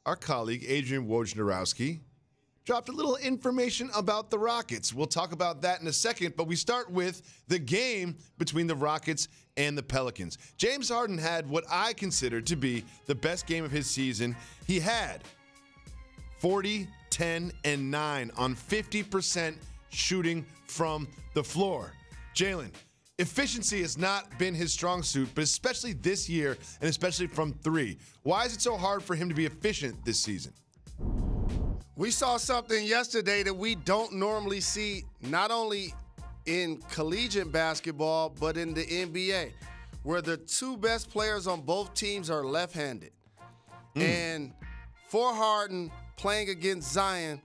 our colleague Adrian Wojnarowski dropped a little information about the Rockets. We'll talk about that in a second, but we start with the game between the Rockets and the Pelicans. James Harden had what I consider to be the best game of his season. He had 40, 10, and 9 on 50% shooting from the floor. Jalen, efficiency has not been his strong suit, but especially this year and especially from three. Why is it so hard for him to be efficient this season? We saw something yesterday that we don't normally see, not only in collegiate basketball, but in the NBA, where the two best players on both teams are left-handed. And for Harden playing against Zion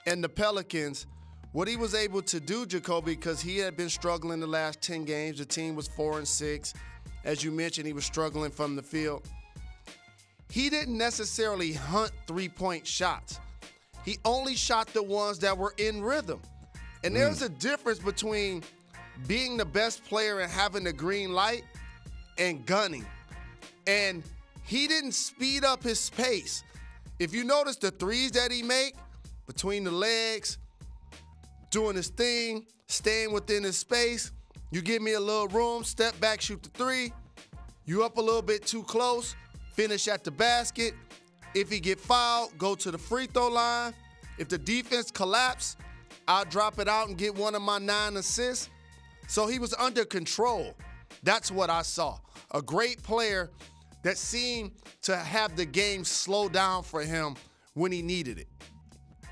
and the Pelicans, what he was able to do, Jacoby, because he had been struggling the last 10 games. The team was 4-6. As you mentioned, he was struggling from the field. He didn't necessarily hunt three-point shots. He only shot the ones that were in rhythm. And there's a difference between being the best player and having the green light and gunning. And he didn't speed up his pace. If you notice the threes that he make between the legs, doing his thing, staying within his space, you give me a little room, step back, shoot the three. You up a little bit too close, finish at the basket. If he get fouled, go to the free throw line. If the defense collapse, I'll drop it out and get one of my 9 assists. So he was under control. That's what I saw. A great player that seemed to have the game slow down for him when he needed it.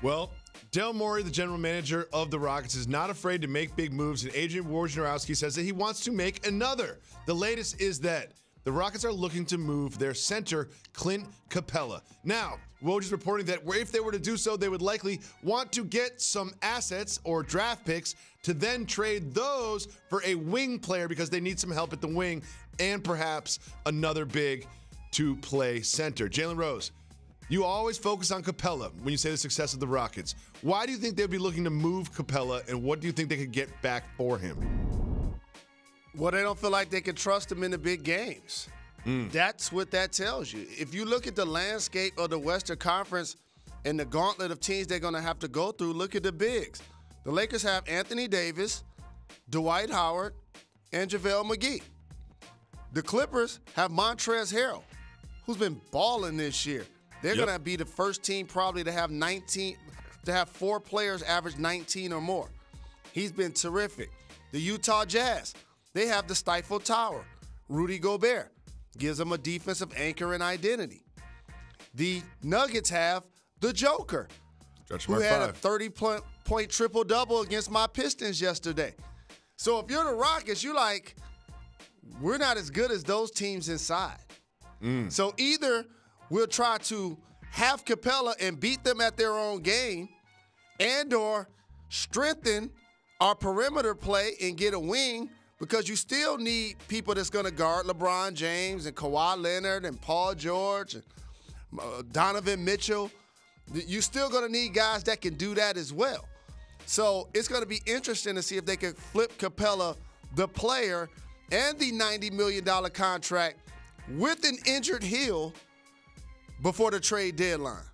Well, Daryl Morey, the general manager of the Rockets, is not afraid to make big moves, and Adrian Wojnarowski says that he wants to make another. The latest is that the Rockets are looking to move their center, Clint Capela. Now, Woj is reporting that if they were to do so, they would likely want to get some assets or draft picks to then trade those for a wing player because they need some help at the wing and perhaps another big to play center. Jalen Rose, you always focus on Capela when you say the success of the Rockets. Why do you think they'd be looking to move Capela, and what do you think they could get back for him? Well, they don't feel like they can trust him in the big games. That's what that tells you. If you look at the landscape of the Western Conference and the gauntlet of teams they're going to have to go through, look at the bigs. The Lakers have Anthony Davis, Dwight Howard, and JaVale McGee. The Clippers have Montrezl Harrell, who's been balling this year. They're going to be the first team probably to have 4 players average 19 or more. He's been terrific. The Utah Jazz, they have the Stifle Tower. Rudy Gobert gives them a defensive anchor and identity. The Nuggets have the Joker, who had a 30-point triple-double against my Pistons yesterday. So if you're the Rockets, you're like, we're not as good as those teams inside. So either we'll try to have Capela and beat them at their own game, and or strengthen our perimeter play and get a wing, because you still need people that's going to guard LeBron James and Kawhi Leonard and Paul George and Donovan Mitchell. You're still going to need guys that can do that as well. So it's going to be interesting to see if they can flip Capela, the player, and the $90 million contract with an injured heel before the trade deadline.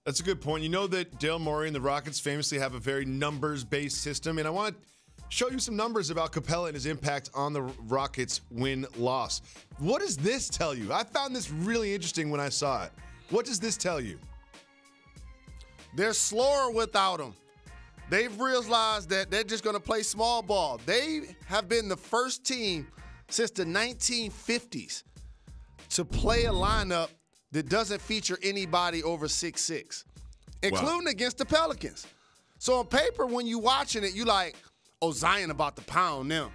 That's a good point. You know that Daryl Morey and the Rockets famously have a very numbers-based system, and I want to show you some numbers about Capela and his impact on the Rockets' win-loss. What does this tell you? I found this really interesting when I saw it. What does this tell you? They're slower without him. They've realized that they're just going to play small ball. They have been the first team since the 1950s to play a lineup that doesn't feature anybody over 6'6", including against the Pelicans. So on paper, when you're watching it, you like, oh, Zion about to pound them.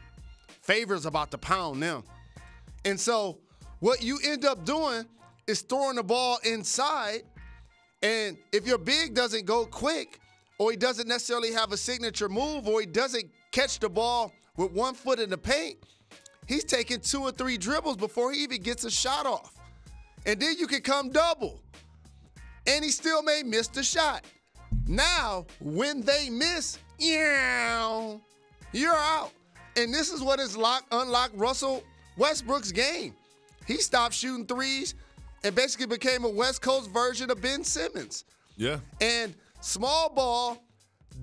Favors about to pound them. And so what you end up doing is throwing the ball inside, and if your big doesn't go quick, or he doesn't necessarily have a signature move, or he doesn't catch the ball with 1 foot in the paint, he's taking 2 or 3 dribbles before he even gets a shot off. And then you can come double, and he still may miss the shot. Now, when they miss, you're out. And this is what has unlocked Russell Westbrook's game. He stopped shooting threes, and basically became a West Coast version of Ben Simmons. Yeah. And small ball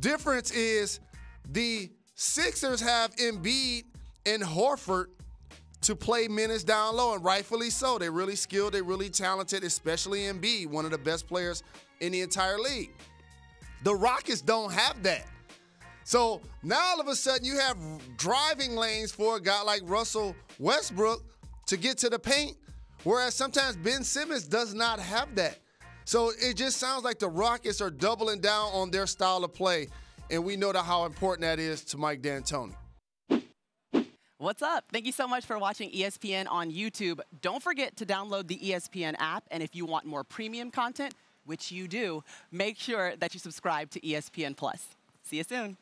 difference is the Sixers have Embiid and Horford to play minutes down low, and rightfully so. They're really skilled. They're really talented, especially Embiid, one of the best players in the entire league. The Rockets don't have that. So now all of a sudden you have driving lanes for a guy like Russell Westbrook to get to the paint, whereas sometimes Ben Simmons does not have that. So it just sounds like the Rockets are doubling down on their style of play, and we know how important that is to Mike D'Antoni. What's up? Thank you so much for watching ESPN on YouTube. Don't forget to download the ESPN app, and if you want more premium content, which you do, make sure that you subscribe to ESPN+. See you soon.